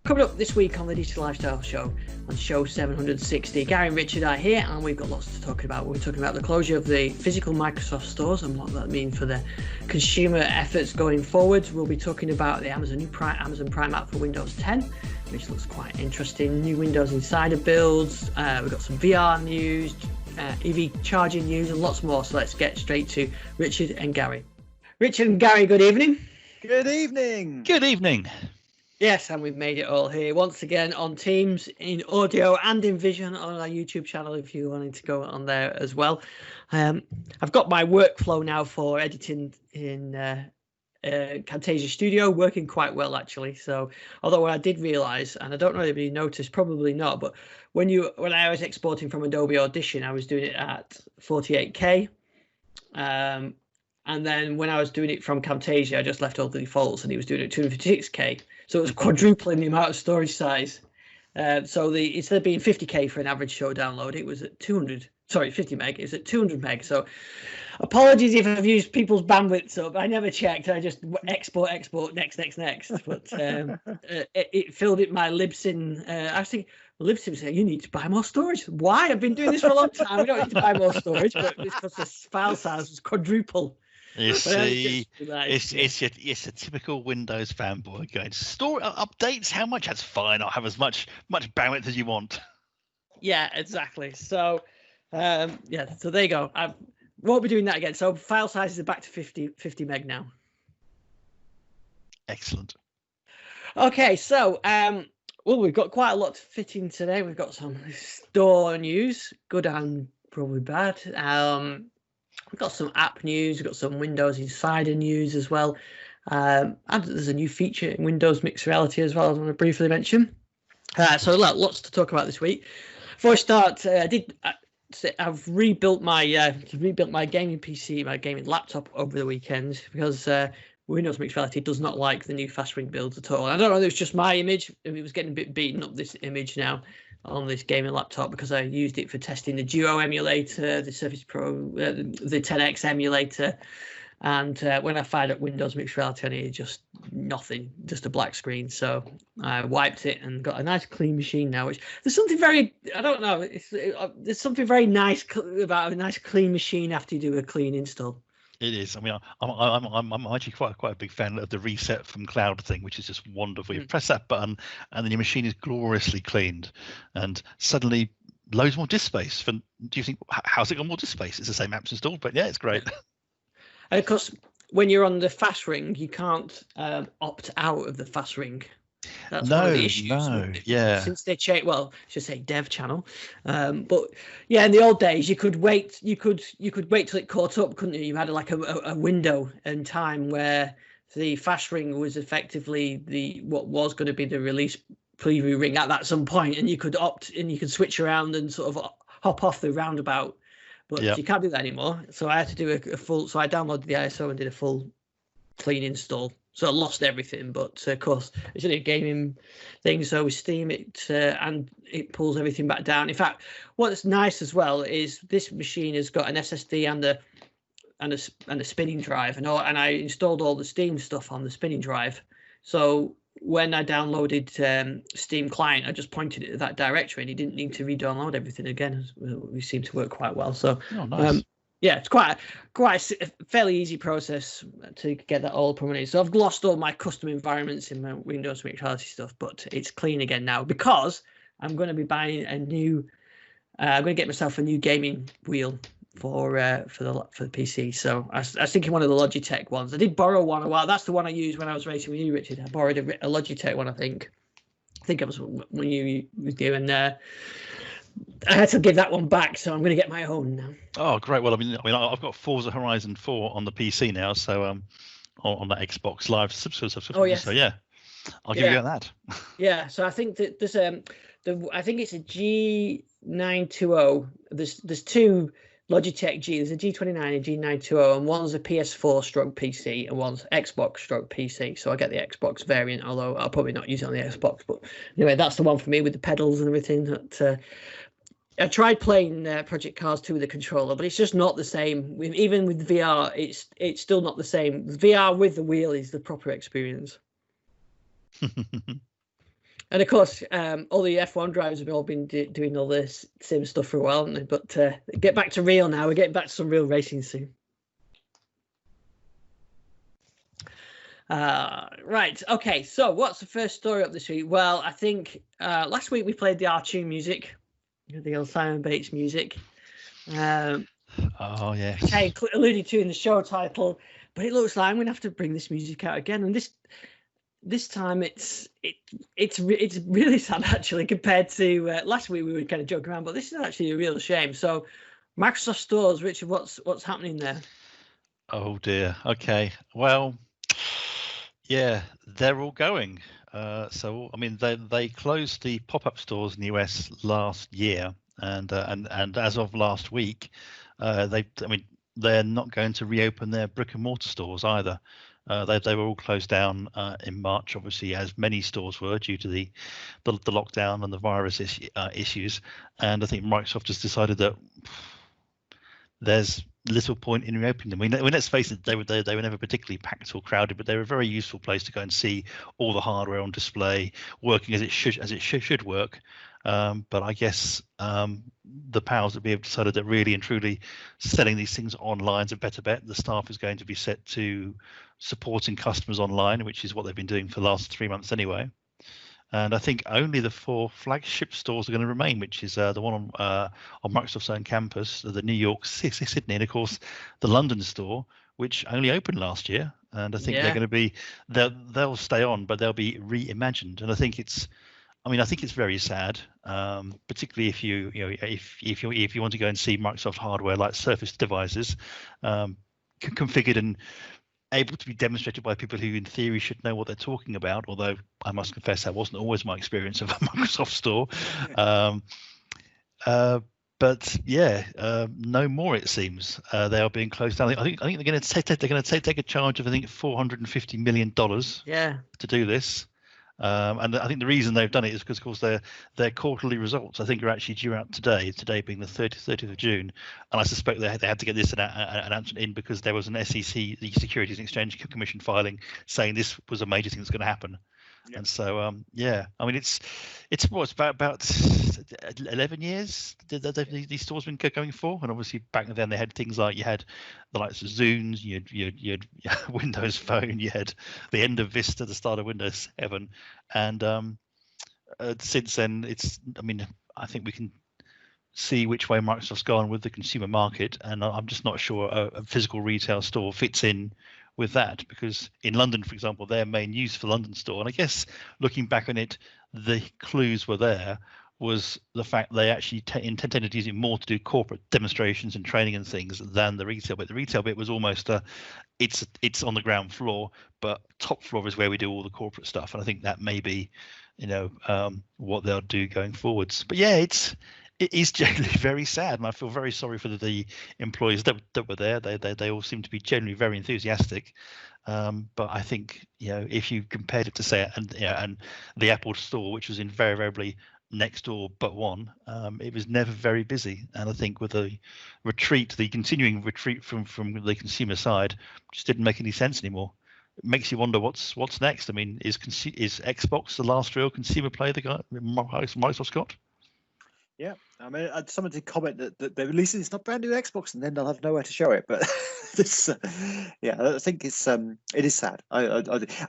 Coming up this week on the Digital Lifestyle Show, on show 760, Gary and Richard are here, and we've got lots to talk about. We're talking about the closure of the physical Microsoft stores and what that means for the consumer efforts going forward. We'll be talking about the Amazon Prime app for Windows 10, which looks quite interesting. New Windows Insider builds. We've got some VR news, EV charging news, and lots more. So let's get straight to Richard and Gary. Richard and Gary, good evening. Good evening. Good evening. Yes, and we've made it all here once again on Teams, in audio and in vision on our YouTube channel if you wanted to go on there as well. I've got my workflow now for editing in Camtasia Studio working quite well, actually. So although I did realise, and I don't know if anybody noticed, probably not, but when I was exporting from Adobe Audition, I was doing it at 48K. And then when I was doing it from Camtasia, I just left all the defaults and he was doing it at 256K. So it was quadrupling the amount of storage size. So instead of being 50K for an average show download, it was at 50 meg. It's at 200 meg. So apologies if I've used people's bandwidths up. I never checked. I just export, next. But it filled it my Libsyn. I think Libsyn said, you need to buy more storage. Why? I've been doing this for a long time. We don't need to buy more storage, but it's because the file size was quadruple. You see, it's a typical Windows fanboy going, store updates, how much? That's fine. I'll have as much bandwidth as you want. Yeah, exactly. So, so there you go. I won't be doing that again. So file sizes are back to 50 meg now. Excellent. Okay, so, we've got quite a lot to fit in today. We've got some store news, good and probably bad. We've got some app news, we've got some Windows Insider news as well. And there's a new feature in Windows Mixed Reality as well, I want to briefly mention. So lots to talk about this week. Before I start, I've rebuilt my gaming PC, my gaming laptop over the weekend because Windows Mixed Reality does not like the new fast ring builds at all. I don't know if it was just my image, if it was getting a bit beaten up, this image now on this gaming laptop, because I used it for testing the Duo emulator, the Surface Pro, the 10X emulator, and when I fired up Windows Mixed Reality on it, just nothing, just a black screen. So I wiped it and got a nice clean machine now. Which there's something very, I don't know, there's something very nice about a nice clean machine after you do a clean install. It is. I mean, I'm actually quite a big fan of the reset from cloud thing, which is just wonderful. You press that button, and then your machine is gloriously cleaned, and suddenly loads more disk space. Do you think, how's it got more disk space? It's the same apps installed, but yeah, it's great. And of course, when you're on the fast ring, you can't opt out of the fast ring. That's one of the issues. Yeah. Since they changed, well, I should say dev channel, but yeah, in the old days, you could wait. You could wait till it caught up, couldn't you? You had like a window in time where the fast ring was effectively what was going to be the release preview ring at some point, and you could opt and you could switch around and sort of hop off the roundabout. But you can't do that anymore. So I had to do a full. So I downloaded the ISO and did a full clean install. So I lost everything, but of course it's only a gaming thing. So with Steam, and it pulls everything back down. In fact, what's nice as well is this machine has got an SSD and a spinning drive, and I installed all the Steam stuff on the spinning drive. So when I downloaded Steam Client, I just pointed it to that directory, and you didn't need to re-download everything again. We seem to work quite well. So. Oh, nice. Yeah, it's quite a fairly easy process to get that all up and running. So I've lost all my custom environments in my Windows Mixed Reality stuff, but it's clean again now because I'm going to be buying a new. I'm going to get myself a new gaming wheel for the PC. So I was thinking one of the Logitech ones. I did borrow one a while. That's the one I used when I was racing with you, Richard. I borrowed a Logitech one. I think I was when you was doing there. I had to give that one back, so I'm going to get my own now. Oh, great! Well, I mean, I've got Forza Horizon 4 on the PC now, so on that Xbox Live subscription. Oh yes. So yeah, I'll give you that. Yeah. So I think that there's I think it's a G920. There's two Logitech G. There's a G29 and G920, and one's a PS4/PC and one's Xbox/PC. So I get the Xbox variant, although I'll probably not use it on the Xbox. But anyway, that's the one for me with the pedals and everything. That I tried playing Project Cars 2 with the controller, but it's just not the same. Even with VR, it's still not the same. VR with the wheel is the proper experience. And of course, all the F1 drivers have all been doing all this sim stuff for a while, haven't they? But get back to real now. We're getting back to some real racing soon. Right. Okay. So what's the first story up this week? Well, I think last week we played the R2 music, the old Simon Bates music. Oh, yes. I alluded to in the show title, but it looks like I'm going to have to bring this music out again. And this time it's really sad, actually, compared to last week. We were kind of joking around, but this is actually a real shame. So Microsoft stores, Richard, what's happening there? Oh, dear. Okay. Well, yeah, they're all going. So, I mean, they closed the pop-up stores in the US last year, and as of last week, they're not going to reopen their brick and mortar stores either. They were all closed down in March, obviously, as many stores were due to the lockdown and the virus issues. And I think Microsoft has decided that there's little point in reopening them. I mean, let's face it, they were never particularly packed or crowded, but they were a very useful place to go and see all the hardware on display working as it should work. But I guess the powers that be have decided that really and truly selling these things online is a better bet. The staff is going to be set to supporting customers online, which is what they've been doing for the last 3 months anyway. And I think only the 4 flagship stores are going to remain, which is the one on Microsoft's own campus, the New York, Sydney, and of course the London store, which only opened last year. And I think they're going to be they'll stay on, but they'll be reimagined. And I think it's very sad, particularly if you want to go and see Microsoft hardware like Surface devices, configured and able to be demonstrated by people who in theory should know what they're talking about, although I must confess that wasn't always my experience of a Microsoft store. But no more, it seems. They are being closed down. I think they're going to take a charge of $450 million to do this. And I think the reason they've done it is because, of course, their quarterly results, I think, are actually due out today being the 30th of June. And I suspect they had to get this announcement in because there was an SEC, the Securities and Exchange Commission filing saying this was a major thing that's going to happen. Yeah. And so, I mean, it's about 11 years these stores been going for, and obviously back then they had things like you had the likes of Zunes, you had Windows Phone, you had the end of Vista, the start of Windows 7, and since then I think we can see which way Microsoft's gone with the consumer market, and I'm just not sure a physical retail store fits in with that, because in London, for example, their main use for London store, and I guess looking back on it, the clues were there, was the fact they actually intended to use it more to do corporate demonstrations and training and things than the retail bit. The retail bit was almost it's on the ground floor, but top floor is where we do all the corporate stuff, and I think that may be what they'll do going forwards. But yeah, it is generally very sad, and I feel very sorry for the employees that were there. They all seem to be generally very enthusiastic, but I think if you compared it to say and the Apple store, which was invariably next door but one, it was never very busy. And I think with the continuing retreat from the consumer side, just didn't make any sense anymore. It makes you wonder what's next. I mean, is Xbox the last real consumer play Microsoft's got? Yeah, I mean, someone did comment that they're releasing it's not brand new Xbox, and then they'll have nowhere to show it. But this, I think it is sad. I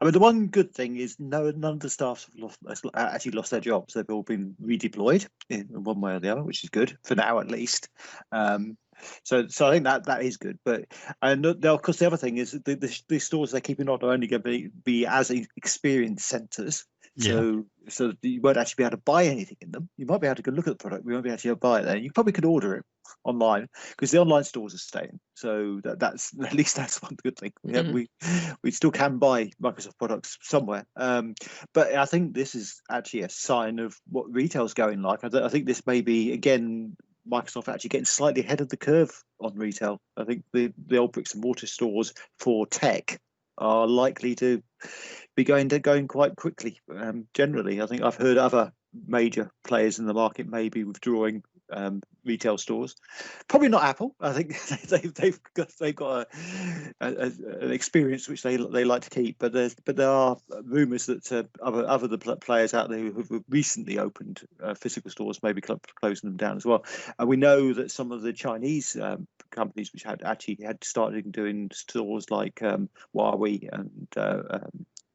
mean, the one good thing is none of the staff have actually lost their jobs. They've all been redeployed in one way or the other, which is good for now, at least. So I think that is good. But of course, the other thing is the stores they're keeping on are only going to be as experience centres. So you won't actually be able to buy anything in them. You might be able to go look at the product. We won't be able to buy it there. You probably could order it online because the online stores are staying. So that's at least that's one good thing. We still can buy Microsoft products somewhere. But I think this is actually a sign of what retail's going like. I think this may be again Microsoft actually getting slightly ahead of the curve on retail. I think the old bricks and mortar stores for tech are likely to be going quite quickly. Generally, I think I've heard other major players in the market may be withdrawing retail stores. Probably not Apple. I think they've got an experience which they like to keep. But there are rumours that other players out there who have recently opened physical stores maybe closing them down as well. And we know that some of the Chinese companies which had started doing stores like Huawei and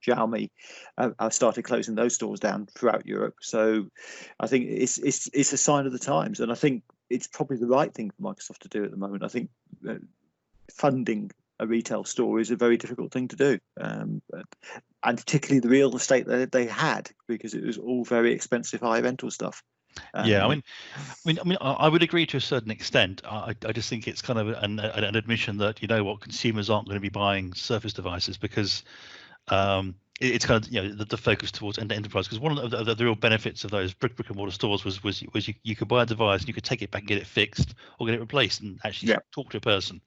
Xiaomi started closing those stores down throughout Europe. So I think it's a sign of the times, and I think it's probably the right thing for Microsoft to do at the moment. I think funding a retail store is a very difficult thing to do, and particularly the real estate that they had, because it was all very expensive high rental stuff. Yeah, I would agree to a certain extent. I just think it's kind of an admission that, you know what, consumers aren't going to be buying Surface devices because it's kind of, you know, the focus towards enterprise. Because one of the real benefits of those brick and mortar stores was you could buy a device and you could take it back and get it fixed or get it replaced and actually talk to a person.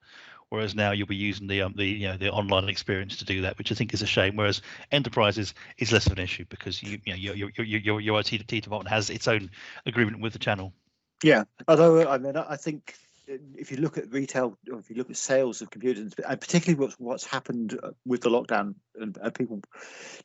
Whereas now you'll be using the online experience to do that, which I think is a shame. Whereas enterprises is less of an issue because your IT department has its own agreement with the channel. Yeah, although I think if you look at retail, or if you look at sales of computers, and particularly what's happened with the lockdown and people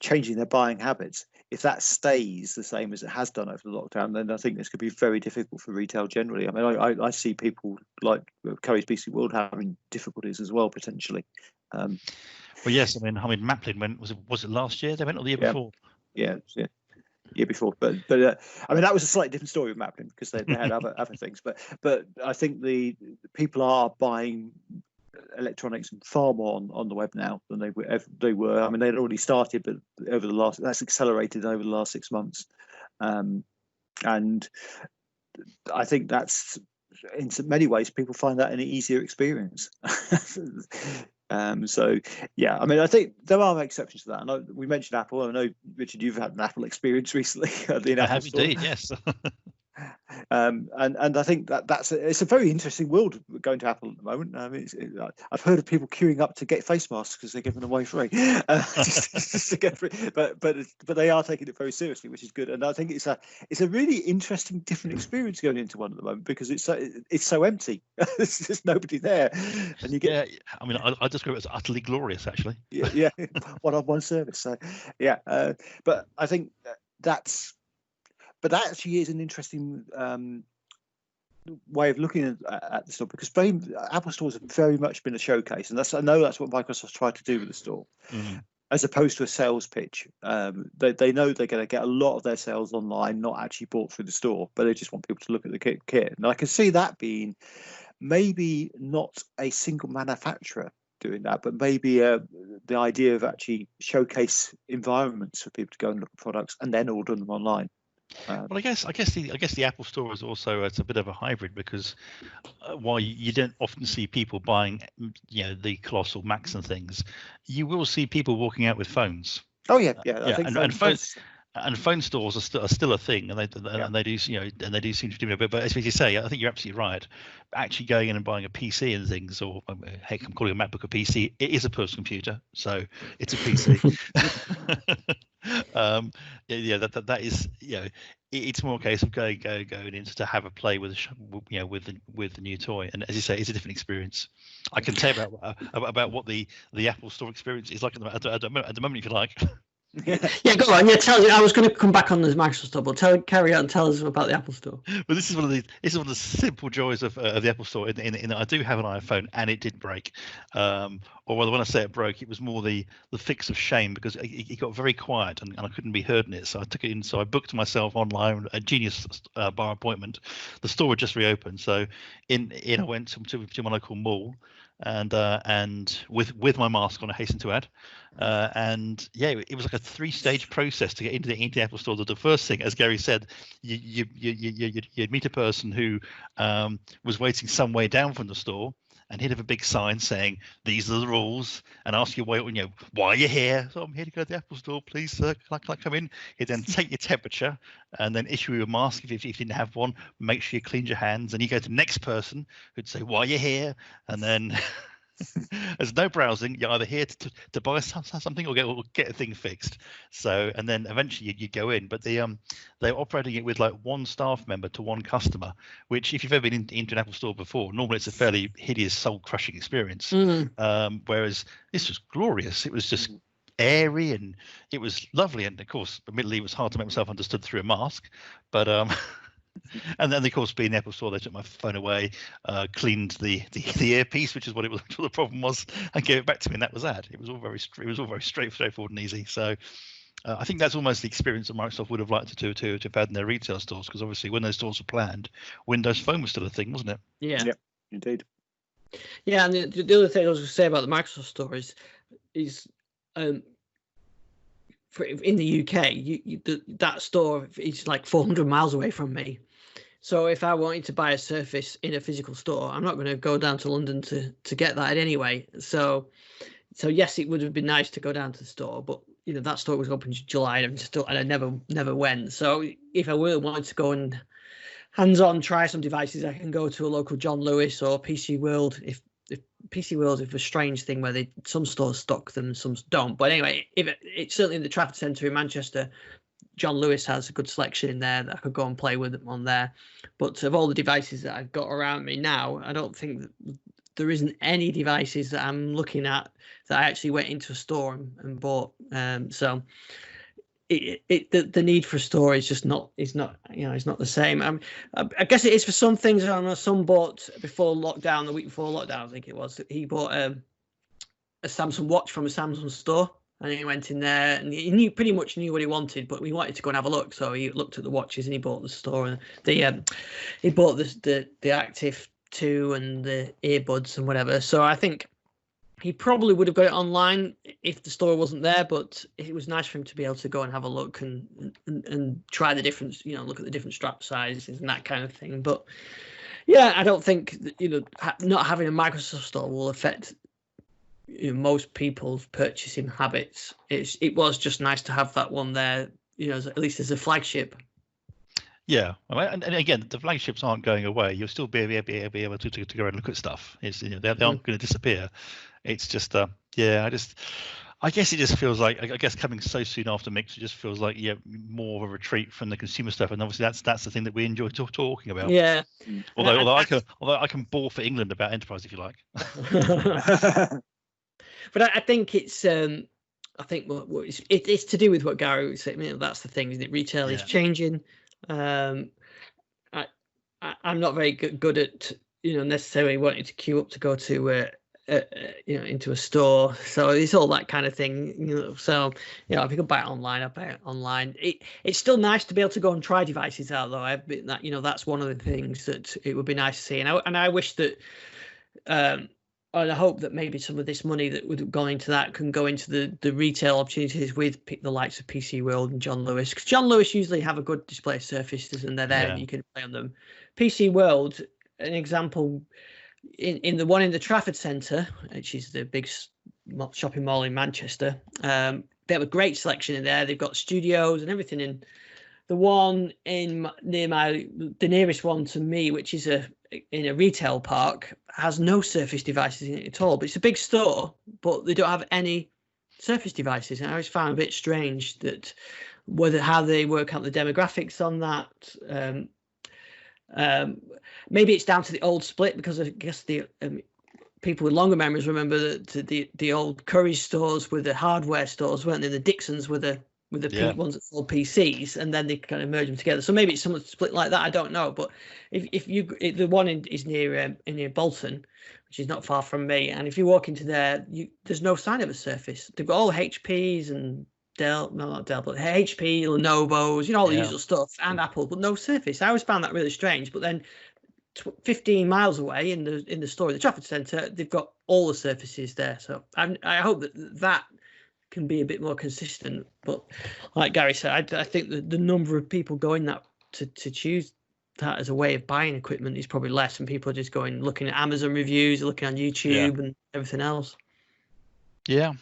changing their buying habits, if that stays the same as it has done over the lockdown, then I think this could be very difficult for retail generally. I mean, I see people like Curry's BC World having difficulties as well potentially. Well, yes, I mean, Maplin went. Was it last year? They went, or the year before? Yeah. Year before, but I mean, that was a slightly different story with Maplin because they had other things. But I think the people are buying electronics far more on the web now than they were. I mean, they'd already started, but that's accelerated over the last 6 months, and I think that's, in many ways, people find that an easier experience. So yeah, I mean, I think there are exceptions to that. I know we mentioned Apple. I know, Richard, you've had an Apple experience recently. I have indeed, yes. And I think it's a very interesting world going to Apple at the moment. I mean, I've heard of people queuing up to get face masks because they're giving them away free, just to get free. But they are taking it very seriously, which is good. And I think it's a really interesting, different experience going into one at the moment because it's so empty. There's just nobody there, and you get. Yeah, I mean, I describe it as utterly glorious, actually. Yeah, one-on-one service. So yeah, but I think But that actually is an interesting way of looking at the store, because Apple stores have very much been a showcase, and I know that's what Microsoft's tried to do with the store, as opposed to a sales pitch. They know they're going to get a lot of their sales online, not actually bought through the store, but they just want people to look at the kit. And I can see that being maybe not a single manufacturer doing that, but maybe the idea of actually showcase environments for people to go and look at products and then order them online. Well, I guess the Apple Store is also it's a bit of a hybrid, because while you don't often see people buying, the colossal Macs and things, you will see people walking out with phones. Oh yeah. I think and phone stores are still a thing, and they do seem to do it. But as you say, I think you're absolutely right. Actually going in and buying a PC and things, or heck, I'm calling a MacBook a PC. It is a personal computer, so it's a PC. That is, it's more a case of going in to have a play with the new toy. And as you say, it's a different experience. I can tell about what the Apple Store experience is like at the moment, if you like. Yeah, go on. Yeah, tell you. I was going to come back on this Microsoft stuff, but carry on. Tell us about the Apple Store. Well, this is one of the simple joys of the Apple Store. In that I do have an iPhone, and it did break. Or when I say it broke, it was more the fix of shame, because it got very quiet and I couldn't be heard in it. So I took it in. So I booked myself online a Genius bar appointment. The store had just reopened, so in I went to my local mall. And with my mask on, I hasten to add, it was like a 3-stage process to get into the Apple Store. The first thing, as Gary said, you'd meet a person who was waiting some way down from the store, and he'd have a big sign saying, "These are the rules," and ask you why are you here? So, I'm here to go to the Apple Store, please, sir. Can I come in? He'd then take your temperature and then issue you a mask if you didn't have one. Make sure you cleaned your hands, and you go to the next person who'd say, "Why are you here?" And then There's no browsing. You're either here to buy something or get a thing fixed. So, and then eventually you go in. But they're operating it with like one staff member to one customer, which if you've ever been into an Apple store before, normally it's a fairly hideous, soul-crushing experience. Whereas this was glorious. It was just airy and it was lovely. And of course, admittedly, it was hard to make myself understood through a mask. But and then, of course, being the Apple store, they took my phone away, cleaned the earpiece, which is what the problem was, and gave it back to me, and that was that. It was all very straightforward and easy. So I think that's almost the experience that Microsoft would have liked to have had in their retail stores, because obviously when those stores were planned, Windows Phone was still a thing, wasn't it? Yeah. Yep, indeed. Yeah, and the other thing I was going to say about the Microsoft store is in the UK, that store is like 400 miles away from me. So if I wanted to buy a Surface in a physical store, I'm not going to go down to London to get that anyway. So yes, it would have been nice to go down to the store, but that store was open in July, and I never went. So if I really wanted to go and hands-on try some devices, I can go to a local John Lewis or PC World. If PC World is a strange thing where some stores stock them, some don't. But anyway, it's certainly in the Trafford Centre in Manchester, John Lewis has a good selection in there that I could go and play with them on there. But of all the devices that I've got around me now, I don't think that there isn't any devices that I'm looking at that I actually went into a store and bought. So the need for a store is just not it's not the same. I guess it is for some things. I don't know, some bought before lockdown, the week before lockdown, I think it was. He bought a Samsung watch from a Samsung store, and he went in there and he pretty much knew what he wanted, but we wanted to go and have a look, so he looked at the watches and he bought the store, and he bought the Active 2 and the earbuds and whatever. So I think he probably would have got it online if the store wasn't there, but it was nice for him to be able to go and have a look and try the different, look at the different strap sizes and that kind of thing. But yeah, I don't think not having a Microsoft store will affect most people's purchasing habits. It was just nice to have that one there, at least as a flagship. Yeah, and again, the flagships aren't going away. You'll still be able to go and look at stuff. It's they aren't going to disappear. It's just I guess it just feels like, I guess coming so soon after Mix, it just feels like more of a retreat from the consumer stuff, and obviously that's the thing that we enjoy talking about. Yeah. Although I can bore for England about enterprise if you like. But I think it's it's to do with what Gary was saying. That's the thing, isn't it? Retail is changing. I'm not very good at necessarily wanting to queue up to go to into a store, so it's all that kind of thing. So if you can buy it online, I buy it online. It's still nice to be able to go and try devices out, though. That's one of the things that it would be nice to see, and I wish that and I hope that maybe some of this money that would have gone into that can go into the retail opportunities with the likes of PC World and John Lewis, because John Lewis usually have a good display of surfaces and they're there and you can play on them. PC World, an example, in the one in the Trafford Centre, which is the big shopping mall in Manchester, they have a great selection in there. They've got studios and everything in. The one near the nearest one to me, which is in a retail park, has no Surface devices in it at all. But it's a big store, but they don't have any Surface devices. And I always found a bit strange that how they work out the demographics on that. Maybe it's down to the old split, because I guess the people with longer memories remember that the old Curry's stores were the hardware stores, weren't they? The Dixons were the ones that sold PCs, and then they kind of merge them together. So maybe it's somewhat split like that. I don't know. But if the one is near Bolton, which is not far from me, and if you walk into there, there's no sign of a Surface. They've got all HPs and Dell, no, not Dell, but HP, Lenovo's, all the usual stuff, and Apple, but no Surface. I always found that really strange. But then 15 miles away in the store in the Trafford Centre, they've got all the Surfaces there. So I hope that can be a bit more consistent. But like Gary said, I think the number of people going that to choose that as a way of buying equipment is probably less, and people are just looking at Amazon reviews, looking on YouTube and everything else. Yeah.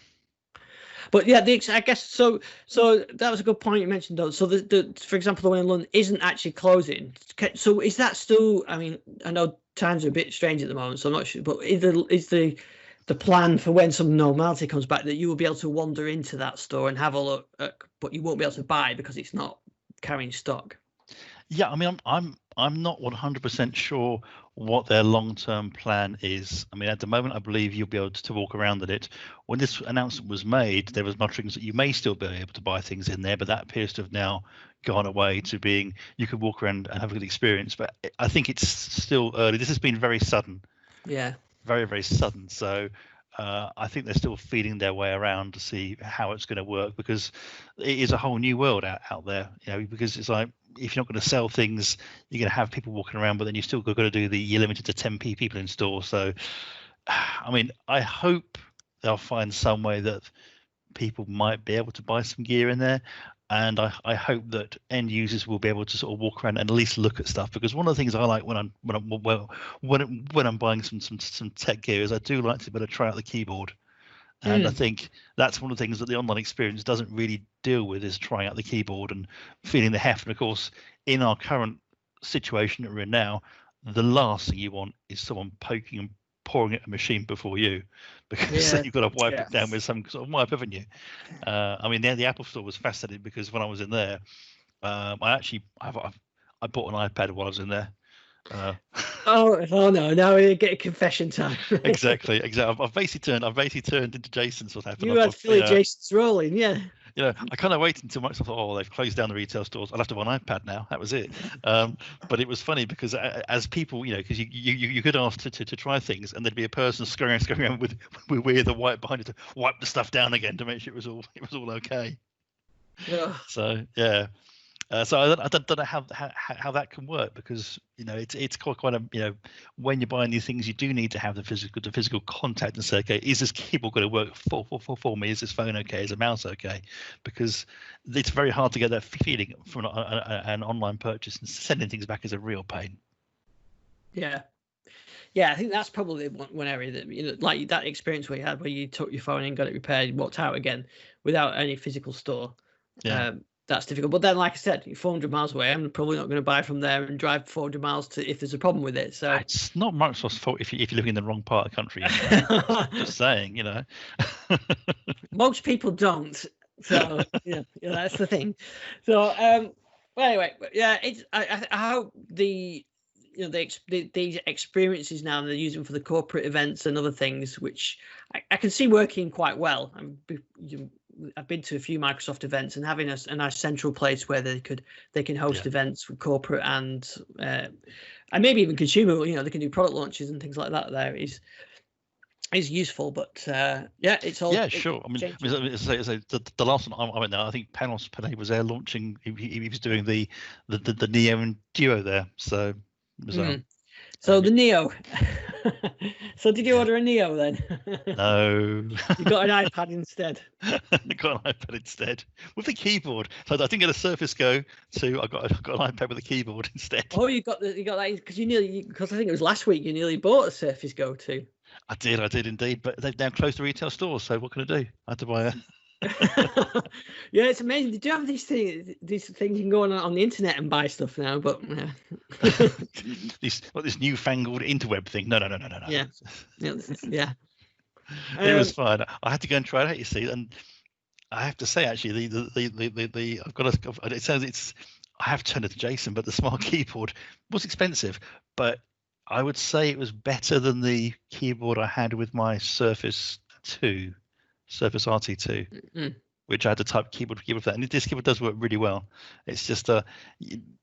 But yeah, I guess so. That was a good point you mentioned, though. So for example, the one in London isn't actually closing. So is that still? I mean, I know times are a bit strange at the moment, so I'm not sure. But is the the plan for when some normality comes back, that you will be able to wander into that store and have a look, but you won't be able to buy because it's not carrying stock. Yeah, I mean, I'm not 100% sure what their long-term plan is. I mean, at the moment, I believe you'll be able to walk around in it. When this announcement was made, there was mutterings that you may still be able to buy things in there, but that appears to have now gone away to being you could walk around and have a good experience. But I think it's still early. This has been very sudden. Yeah. Very, very sudden. So I think they're still feeling their way around to see how it's going to work, because it is a whole new world out there, because it's like, if you're not going to sell things, you're going to have people walking around, but then you still got to do you're limited to 10 people in store. So, I mean, I hope they'll find some way that people might be able to buy some gear in there. And I hope that end users will be able to sort of walk around and at least look at stuff, because one of the things I like when I'm buying some tech gear is I do like to be able to try out the keyboard, and I think that's one of the things that the online experience doesn't really deal with, is trying out the keyboard and feeling the heft. And of course, in our current situation that we're in now, the last thing you want is someone poking and pouring at a machine before you, because then you've got to wipe it down with some sort of wipe, haven't you? I mean, the Apple Store was fascinating, because when I was in there, I bought an iPad while I was in there. Oh no! Now we get a confession time. Exactly. I've basically turned into Jason's. What happened? You had Philly Jason's rolling, yeah. I kind of waited until Microsoft thought, they've closed down the retail stores, I'll have to buy an iPad now. That was it. But it was funny, because as people, because you could ask to try things, and there'd be a person scurrying around with the white behind it to wipe the stuff down again to make sure it was all okay. Yeah. So yeah. So I don't know how that can work, because it's quite a when you're buying these things, you do need to have the physical contact and say, okay, is this keyboard going to work for me? Is this phone okay? Is the mouse okay? Because it's very hard to get that feeling from an online purchase, and sending things back is a real pain. Yeah, I think that's probably one area that like that experience we had where you took your phone and got it repaired, walked out again without any physical store. Yeah. That's difficult. But then, like I said, you're 400 miles away. I'm probably not going to buy from there and drive 400 miles to if there's a problem with it. So it's not Microsoft's fault if you're living in the wrong part of the country. Just saying, Most people don't. So that's the thing. So well, anyway, yeah, it's I hope these experiences now they're using for the corporate events and other things, which I can see working quite well. I've been to a few Microsoft events, and having a nice central place where they can host events for corporate and maybe even consumer. They can do product launches and things like that. There is useful, but it's all sure. I mean, the last one I went there, I think Panos Panay was there launching. He was doing the Neo and Duo there, so it was. So the Neo. So did you order a Neo then? No. You got an iPad instead. I got an iPad instead with a keyboard. So I didn't get a Surface Go 2. I got an iPad with a keyboard instead. Oh, you got that because I think it was last week you nearly bought a Surface Go 2. I did indeed. But they've now closed the retail stores. So what can I do? I had to buy a. Yeah, it's amazing. They do have these things you can go on the internet and buy stuff now, but this newfangled interweb thing. No. Yeah. It was fine. I had to go and try it out, you see, and I have to say actually I've got it says I have turned it to Jason, but the smart keyboard was expensive, but I would say it was better than the keyboard I had with my Surface RT2, which I had to type keyboard for that. And this keyboard does work really well. It's just the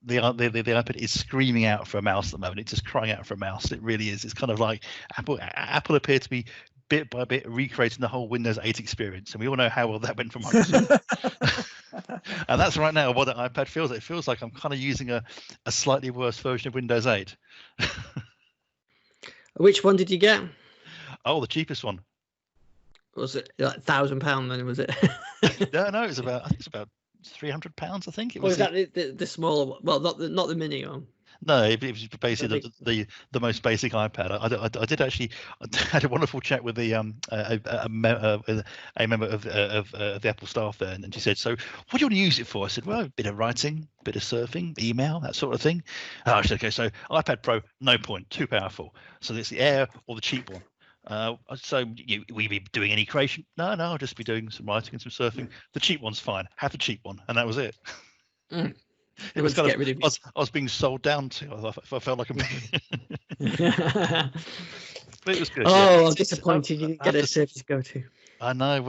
iPad is screaming out for a mouse at the moment. It's just crying out for a mouse. It really is. It's kind of like Apple appear to be bit by bit recreating the whole Windows 8 experience, and we all know how well that went for Microsoft. And that's right now what the iPad feels like. It feels like I'm kind of using a slightly worse version of Windows 8. Which one did you get? Oh, the cheapest one. Was it like £1,000 then? Was it? No, it's about £300. I think it was. Or is that the smaller one? Well, not the mini one. No, it was basically the most basic iPad. I did actually. I had a wonderful chat with a member of the Apple staff there, and she said, "So, what do you want to use it for?" I said, "Well, a bit of writing, a bit of surfing, email, that sort of thing." I said, "Okay, so iPad Pro, no point, too powerful. So it's the Air or the cheap one." So will you be doing any creation? No, I'll just be doing some writing and some surfing. The cheap one's fine. Have the cheap one, and that was it. It was kind of, I was being sold down to. I felt like a. But it was good. Oh, disappointed you didn't get a Surface Go 2. I know.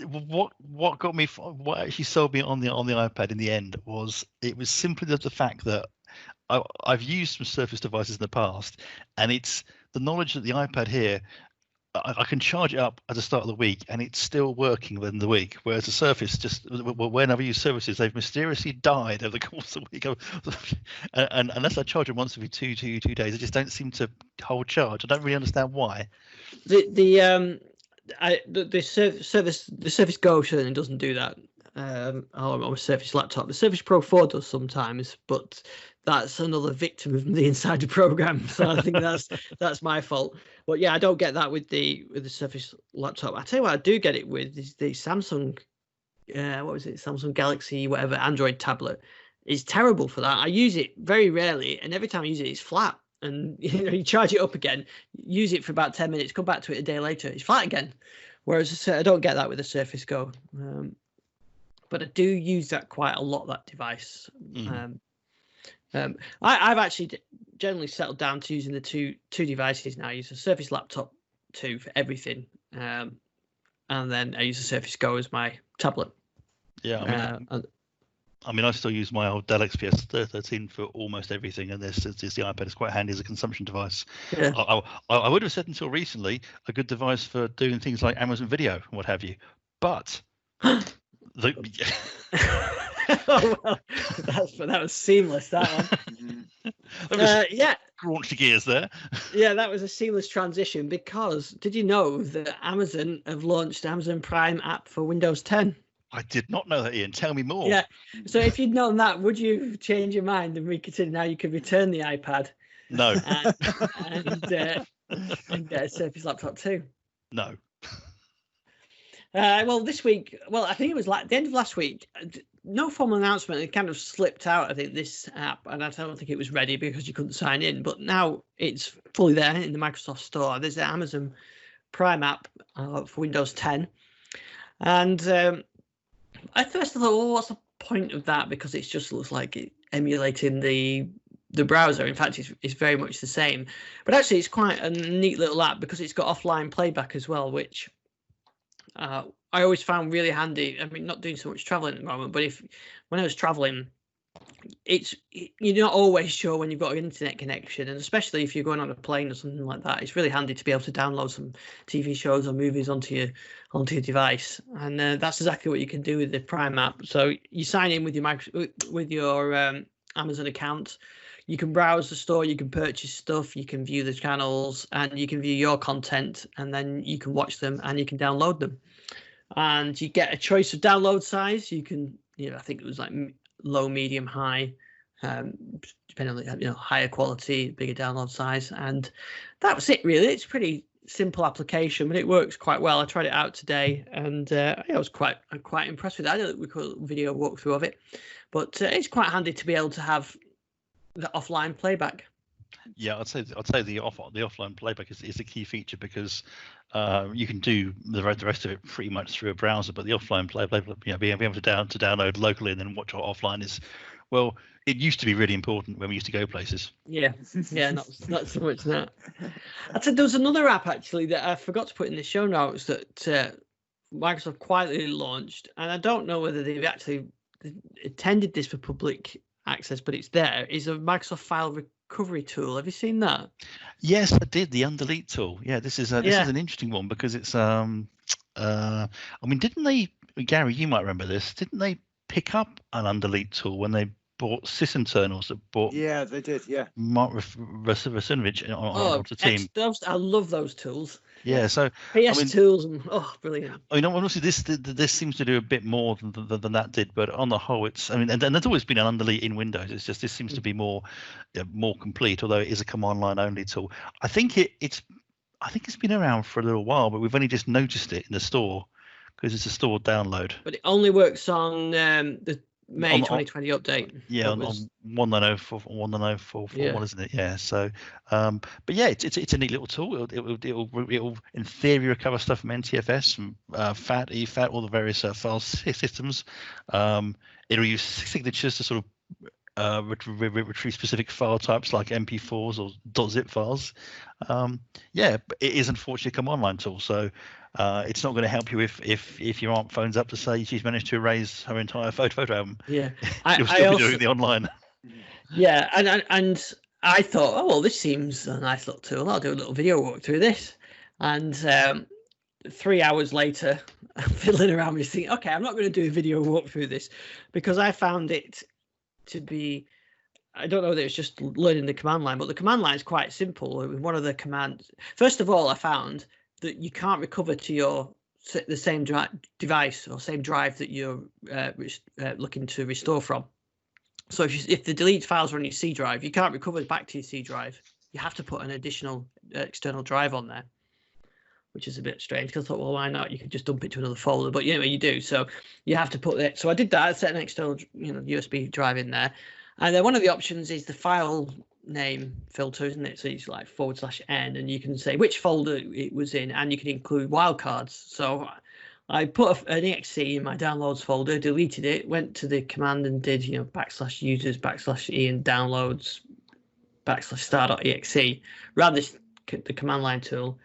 What got me? What actually sold me on the iPad in the end was simply the fact that I've used some Surface devices in the past, and it's the knowledge that the iPad here, I can charge it up at the start of the week and it's still working within the week, whereas the Surface, just whenever I use services, they've mysteriously died over the course of the week. And unless I charge them once every two days, they just don't seem to hold charge. I don't really understand why. The Surface Go certainly doesn't do that. On a Surface laptop, the Surface Pro 4 does sometimes, but that's another victim of the insider program. So I think that's my fault. But yeah, I don't get that with the Surface laptop. I tell you what, I do get it with is the Samsung. What was it? Samsung Galaxy, whatever, Android tablet. It's terrible for that. I use it very rarely, and every time I use it, it's flat. And you charge it up again, use it for about 10 minutes, come back to it a day later, it's flat again. Whereas I don't get that with the Surface Go. But I do use that quite a lot, that device. I've actually generally settled down to using the two devices now. I use a Surface Laptop 2 for everything, and then I use the Surface Go as my tablet. Yeah, I mean, I still use my old Dell XPS 13 for almost everything, and the iPad is quite handy as a consumption device. Yeah. I would have said until recently a good device for doing things like Amazon Video and what have you, but oh, well, that was seamless, that one. Yeah, launched the gears there. Yeah, that was a seamless transition, because did you know that Amazon have launched Amazon Prime app for Windows 10? I did not know that, Ian. Tell me more. Yeah. So if you'd known that, would you change your mind and reconsider now you could return the iPad? No. And get a Surface Laptop 2? No. Well, this week, I think it was like the end of last week, no formal announcement. It kind of slipped out, I think, this app, and I don't think it was ready because you couldn't sign in. But now it's fully there in the Microsoft Store. There's the Amazon Prime app for Windows 10. And at first I thought, well, what's the point of that? Because it just looks like it emulating the browser. In fact, it's very much the same. But actually, it's quite a neat little app because it's got offline playback as well, which I always found really handy. I mean, not doing so much traveling at the moment, but when I was traveling, you're not always sure when you've got an internet connection, and especially if you're going on a plane or something like that, it's really handy to be able to download some TV shows or movies onto your device. And that's exactly what you can do with the Prime app. So you sign in with your Amazon account. You can browse the store, you can purchase stuff, you can view the channels, and you can view your content, and then you can watch them and you can download them. And you get a choice of download size. You can, I think it was like low, medium, high, depending on the higher quality, bigger download size. And that was it, really. It's a pretty simple application, but it works quite well. I tried it out today, and I was quite impressed with it. I did a quick video walkthrough of it, but it's quite handy to be able to have the offline playback. Yeah, I'd say the offline playback is a key feature, because you can do the rest of it pretty much through a browser, but the offline playback, being able to download locally and then watch it offline is, well, it used to be really important when we used to go places. Yeah, not so much that. I said there was another app actually that I forgot to put in the show notes that Microsoft quietly launched, and I don't know whether they've actually intended this for public access, but it's there. Is a Microsoft file recovery tool. Have you seen that? Yes, I did. The Undelete tool. Yeah, this is an interesting one, because it's I mean, didn't they, Gary, you might remember this, didn't they pick up an Undelete tool when they bought sysinternals that bought? Yeah, they did. Yeah, Mark Rasinovich on the team. I love those tools. Yeah, so PS tools, and brilliant. I mean, obviously this seems to do a bit more than that did, but on the whole, it's, I mean, and there's always been an Undelete in Windows. It's just this seems to be more complete, although it is a command line only tool. I think it's been around for a little while, but we've only just noticed it in the store because it's a store download. But it only works on the May 2020 update. Yeah, on 1.0.4.1, isn't it? Yeah. So, but yeah, it's a neat little tool. It'll in theory recover stuff from NTFS, from FAT, EFAT, all the various file systems. It'll use signatures to sort of retrieve specific file types like MP4s or .zip files. Yeah, but it is unfortunately a command line tool, so it's not going to help you if your aunt phones up to say she's managed to erase her entire photo album. Yeah, You'll still be doing the online. Yeah, and I thought, oh well, this seems a nice little tool. I'll do a little video walk through this. And 3 hours later, I'm fiddling around with this thing. Okay, I'm not going to do a video walk through this because I found it to be, I don't know whether it's just learning the command line, but the command line is quite simple. One of the commands, first of all, I found that you can't recover to the same device or same drive that you're looking to restore from. So if the delete files are on your C drive, you can't recover back to your C drive. You have to put an additional external drive on there, which is a bit strange because I thought, well, why not? You could just dump it to another folder, but anyway, you do. So you have to put it. So I did that. I set an external, USB drive in there, and then one of the options is the file name filter, isn't it? So it's like /n, and you can say which folder it was in, and you can include wildcards. So I put an exe in my downloads folder, deleted it, went to the command and did /users /e and downloads /star.exe, ran the command line tool.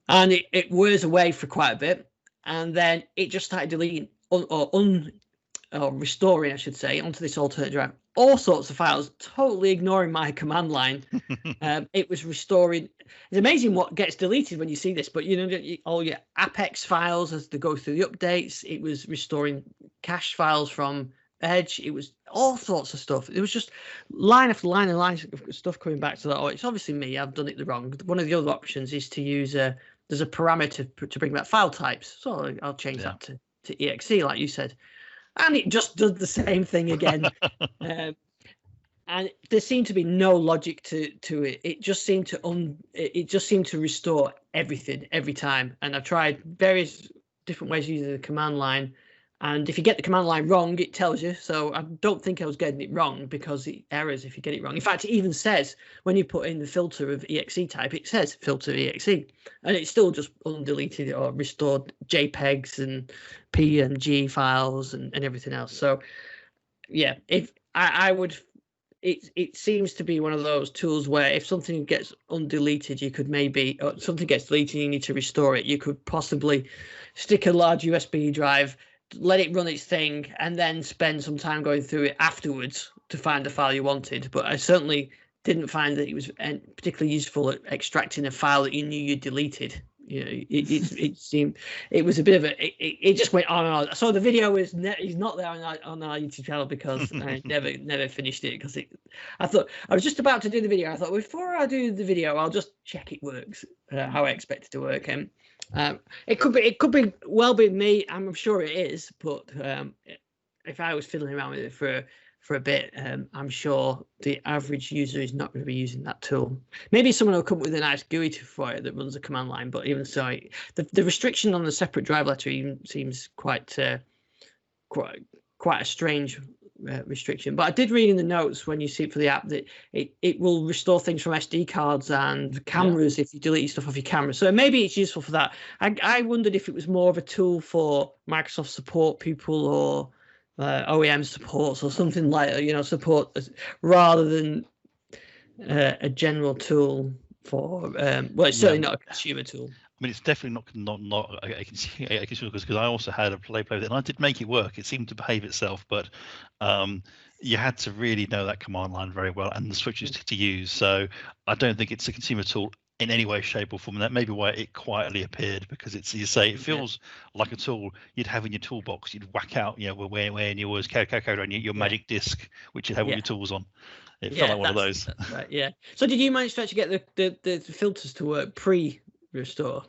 And it whirs away for quite a bit, and then it just started deleting or restoring, I should say, onto this alternate drive, all sorts of files, totally ignoring my command line. It was restoring. It's amazing what gets deleted when you see this, but all your Apex files as they go through the updates. It was restoring cache files from Edge. It was all sorts of stuff. It was just line after line and line of stuff coming back to that. Oh, it's obviously me. I've done it the wrong. One of the other options is to use there's a parameter to bring back file types. So I'll change that to exe, like you said. And it just does the same thing again. And there seemed to be no logic to it. It just seemed to restore everything every time. And I've tried various different ways using the command line. And if you get the command line wrong, it tells you. So I don't think I was getting it wrong because it errors if you get it wrong. In fact, it even says when you put in the filter of exe type, it says filter exe. And it's still just undeleted or restored JPEGs and PNG files and everything else. So, yeah, if I would, it seems to be one of those tools where if something gets undeleted, you could or something gets deleted and you need to restore it, you could possibly stick a large USB drive, let it run its thing, and then spend some time going through it afterwards to find the file you wanted. But I certainly didn't find that it was particularly useful at extracting a file that you knew you deleted. It seemed it was a bit of it just went on and on. So the video is he's not there on our YouTube channel because I never finished it because I thought I was just about to do the video. I thought before I do the video, I'll just check it works how I expect it to work. And it could be well be me. I'm sure it is, but if I was fiddling around with it for a bit, I'm sure the average user is not going to be using that tool. Maybe someone will come up with a nice GUI for it that runs a command line, but even so, the restriction on the separate drive letter even seems quite a strange restriction. But I did read in the notes when you see it for the app that it will restore things from SD cards and cameras if you delete stuff off your camera. So maybe it's useful for that. I wondered if it was more of a tool for Microsoft support people or OEM supports or something like support rather than a general tool for it's certainly not a consumer tool. I mean, it's definitely not a consumer because I also had a play with it and I did make it work. It seemed to behave itself, but you had to really know that command line very well and the switches to use. So I don't think it's a consumer tool in any way, shape, or form. And that may be why it quietly appeared, because it feels like a tool you'd have in your toolbox. You'd whack out, where you was code on your magic disc, which you'd have all your tools on. It felt like one of those. That's right, yeah. So did you manage to actually get the filters to work pre-restore?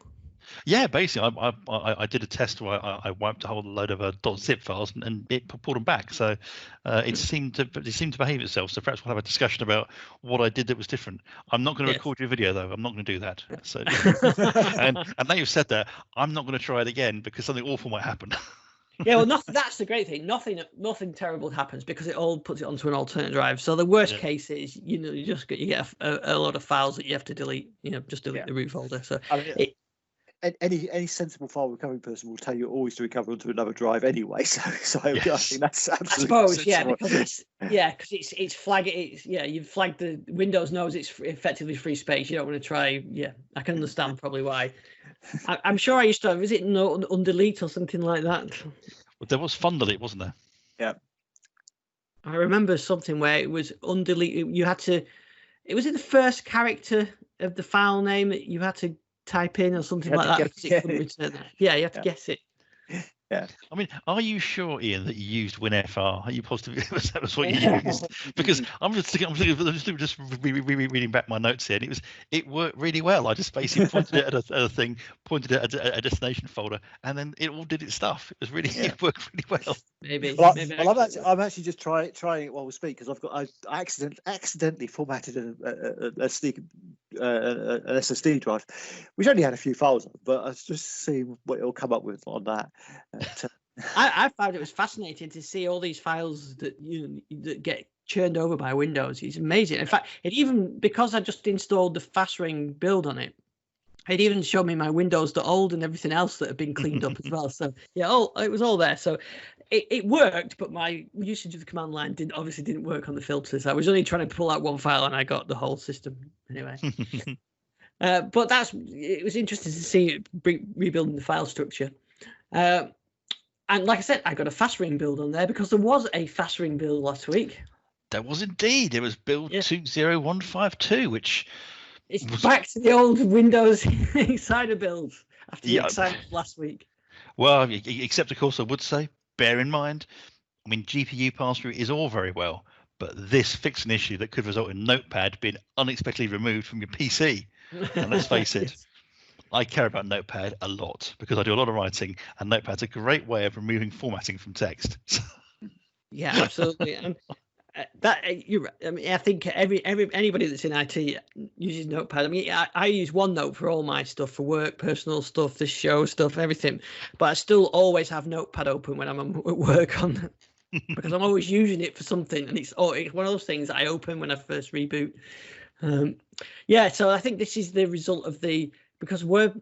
Yeah, basically, I did a test where I wiped a whole load of .zip files and it pulled them back. So it seemed to behave itself. So perhaps we'll have a discussion about what I did that was different. I'm not going to record your video though. I'm not going to do that. So and now you've said that, I'm not going to try it again because something awful might happen. Yeah, well, nothing. That's the great thing. Nothing terrible happens because it all puts it onto an alternate drive. So the worst case is, you get a lot of files that you have to delete. Just delete the root folder. So I mean, any sensible file recovery person will tell you always to recover onto another drive anyway. So I think that's absolutely. I suppose, because it's flagged. You've flagged the Windows knows it's effectively free space. You don't want to try. Yeah, I can understand probably why. I'm sure I used to have. Is it undelete or something like that? Well, there was Fundelete, wasn't there? Yeah. I remember something where it was undelete. You had to. It was in the first character of the file name that you had to type in or something like that because it couldn't return that. Yeah, you have to guess it. Yeah. I mean, are you sure, Ian, that you used WinFR? Are you positive that was what you used? Because I'm just reading back my notes here, and it worked really well. I just basically pointed it at a thing, pointed it at a destination folder, and then it all did its stuff. It was really it worked really well. Maybe. I'm actually just trying it while we speak because I accidentally formatted an SSD drive, which only had a few files on, but I was just seeing what it'll come up with on that. I found it was fascinating to see all these files that that get churned over by Windows. It's amazing. In fact, it even because I just installed the FastRing build on it, it even showed me my Windows the old and everything else that had been cleaned up as well. So yeah, it was all there. So it worked, but my usage of the command line obviously didn't work on the filters. I was only trying to pull out one file and I got the whole system anyway. But it was interesting to see it rebuilding the file structure. And like I said, I got a FastRing build on there because there was a FastRing build last week. There was indeed. It was build 20152, which it's back to the old Windows Insider build after the excitement last week. Well, except of course I would say, bear in mind, I mean, GPU pass-through is all very well, but this fixed an issue that could result in Notepad being unexpectedly removed from your PC. And let's face it, I care about Notepad a lot because I do a lot of writing, and Notepad's a great way of removing formatting from text. Yeah, absolutely. And you're right. I mean, I think anybody that's in IT uses Notepad. I mean, I use OneNote for all my stuff, for work, personal stuff, the show stuff, everything. But I still always have Notepad open when I'm at work on because I'm always using it for something, and it's one of those things that I open when I first reboot. So I think this is the result of because Word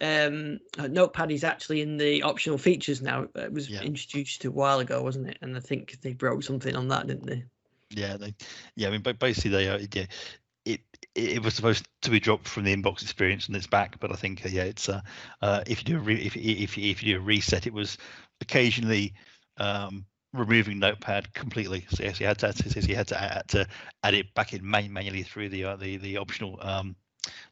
Notepad is actually in the optional features now. It was introduced a while ago, wasn't it? And I think they broke something on that, didn't they? Yeah, I mean, basically it was supposed to be dropped from the inbox experience, and it's back. But I think it's if you do a reset, it was occasionally removing Notepad completely. So yes, you had to add it back in manually through the optional.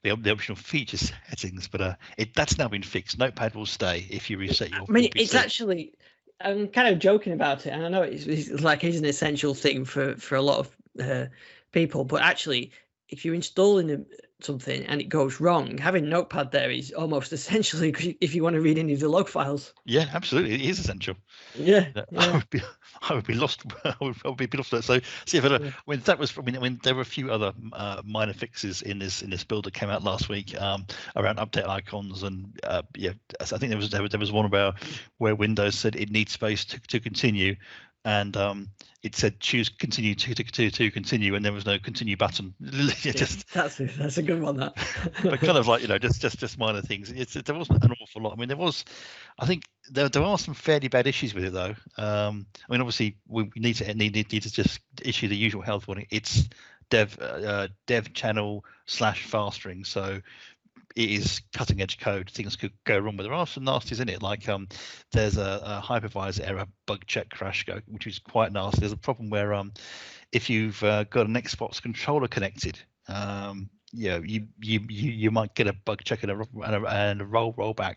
The optional feature settings, but that's now been fixed. Notepad will stay if you reset your. I mean, it's actually. I'm kind of joking about it, and I know it's an essential thing for a lot of people. But actually, if you're installing something and it goes wrong, having Notepad there is almost essentially if you want to read any of the log files. Yeah, absolutely, it is essential. Yeah. I would be lost. I would be lost. So when there were a few other minor fixes in this build that came out last week around update icons, and I think there was one about where Windows said it needs space to continue, and it said choose continue to continue, and there was no continue button. That's a good one. That. But kind of like just minor things. There wasn't an awful lot. I mean, I think there are some fairly bad issues with it though. I mean, obviously we need to just issue the usual health warning. It's dev channel /FastRing, so it is cutting edge code. Things could go wrong, but there are some nasties in it. Like there's a hypervisor error bug check crash go, which is quite nasty. There's a problem where if you've got an Xbox controller connected, you might get a bug check and a rollback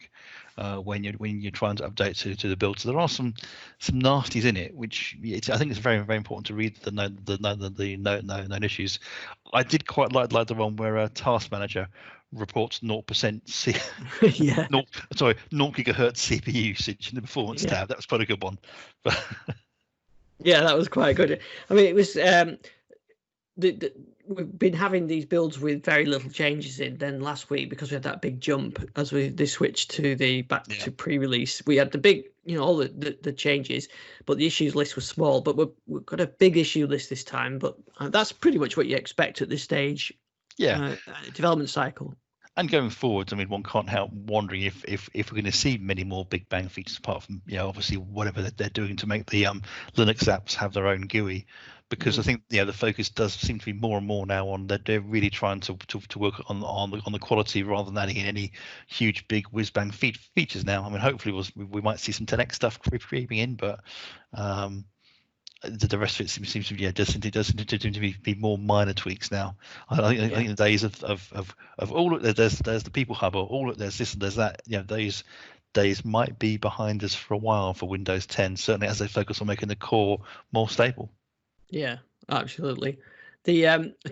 when you're trying to update to the build. So there are some nasties in it, which I think it's very, very important to read the known issues. I did quite like the one where Task Manager reports 0% 0 gigahertz CPU usage in the performance tab. That was quite a good one. Yeah, that was quite good. I mean, it was we've been having these builds with very little changes in. Then last week, because we had that big jump as they switched to to pre-release, we had the big all the changes, but the issues list was small. But we've got a big issue list this time, but that's pretty much what you expect at this stage. Yeah, development cycle. And going forward, I mean, one can't help wondering if we're going to see many more big bang features, apart from obviously whatever they're doing to make the Linux apps have their own GUI, because I think the focus does seem to be more and more now on that they're really trying to work on the quality rather than adding in any huge big whiz bang features now. I mean, hopefully we might see some 10x stuff creeping in, but the rest of it seems to be does seem to be more minor tweaks now. I think the days of all there's the people hub, or all there's this and there's that. Those days might be behind us for a while for Windows 10. Certainly as they focus on making the core more stable. Yeah, absolutely. Did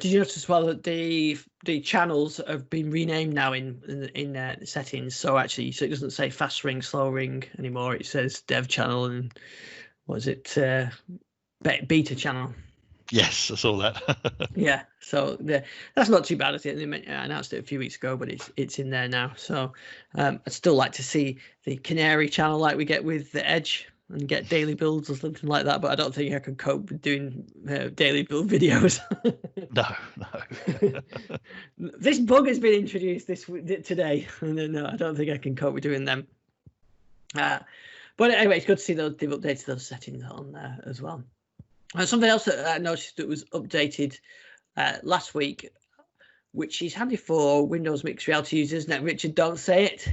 you notice as well that the channels have been renamed now in the settings? So actually, it doesn't say fast ring, slow ring anymore. It says dev channel and was it beta channel? Yes, I saw that. Yeah, so that's not too bad. I think they announced it a few weeks ago, but it's in there now. So I'd still like to see the Canary channel like we get with the Edge and get daily builds or something like that. But I don't think I could cope with doing daily build videos. No. This bug has been introduced today, and no, I don't think I can cope with doing them. But anyway, it's good to see they've updated those settings on there as well. Something else that I noticed that was updated last week, which is handy for Windows Mixed Reality users, isn't it? Richard, don't say it.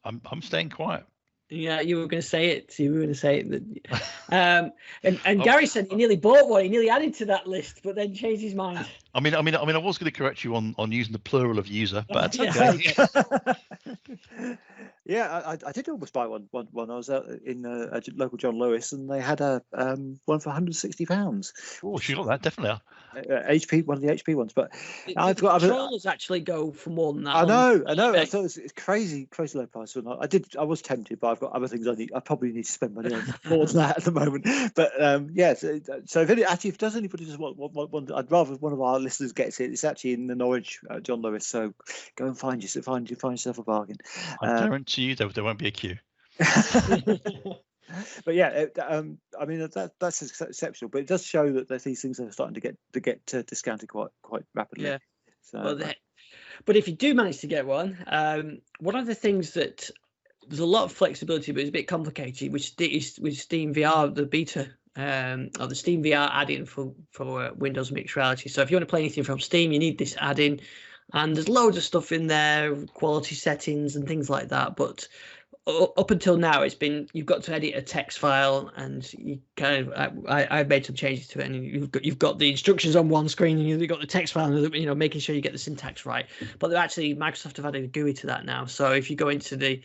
I'm staying quiet. Yeah, you were going to say it. You were going to say it. And Gary said he nearly bought one. He nearly added to that list, but then changed his mind. I mean, I was going to correct you on using the plural of user, but that's okay. Yeah, I did almost buy one. I was out in a local John Lewis, and they had a one for £160. Oh, she got that definitely. HP, one of the HP ones, but I've got controllers actually go for more than that. I know. I thought it's crazy low price. I was tempted, but I've got other things I probably need to spend money on more than that at the moment. But yeah, so if does anybody just want, I'd rather one of our listeners gets it. It's actually in the Norwich John Lewis, so go and find yourself a bargain. I guarantee you there won't be a queue. But yeah, I mean that's exceptional. But it does show that these things are starting to get discounted quite rapidly. Yeah. So, but if you do manage to get one of the things that there's a lot of flexibility, but it's a bit complicated, which is with Steam VR, the beta or the Steam VR add-in for Windows Mixed Reality. So if you want to play anything from Steam, you need this add-in, and there's loads of stuff in there, quality settings and things like that. But up until now, it's been you've got to edit a text file, and you kind of I've made some changes to it, and you've got the instructions on one screen, and you've got the text file, and making sure you get the syntax right. But Microsoft have added a GUI to that now. So if you go into the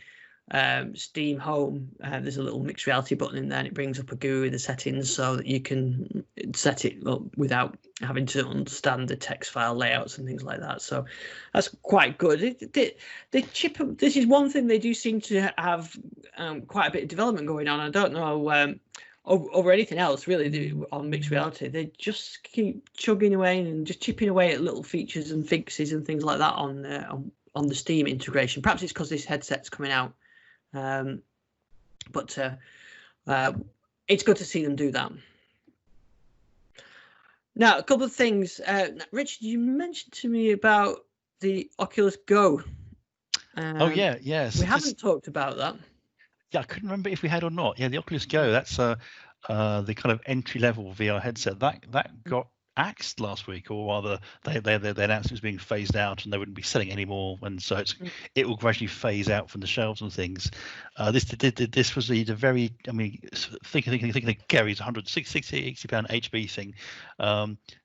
Steam Home, there's a little mixed reality button in there, and it brings up a GUI with the settings so that you can set it up without having to understand the text file layouts and things like that. So that's quite good. This is one thing they do seem to have quite a bit of development going on. I don't know over anything else really on mixed reality. They just keep chugging away and just chipping away at little features and fixes and things like that on the Steam integration. Perhaps it's because this headset's coming out. But it's good to see them do that. Now, a couple of things. Richard, you mentioned to me about the Oculus Go. Oh, yeah, yes. We haven't talked about that. Yeah, I couldn't remember if we had or not. Yeah, the Oculus Go, that's the kind of entry-level VR headset. That got axed last week, or rather they announced it was being phased out and they wouldn't be selling anymore, and so it will gradually phase out from the shelves and things. This was the very, I mean, thinking of Gary's 160 pound HB thing.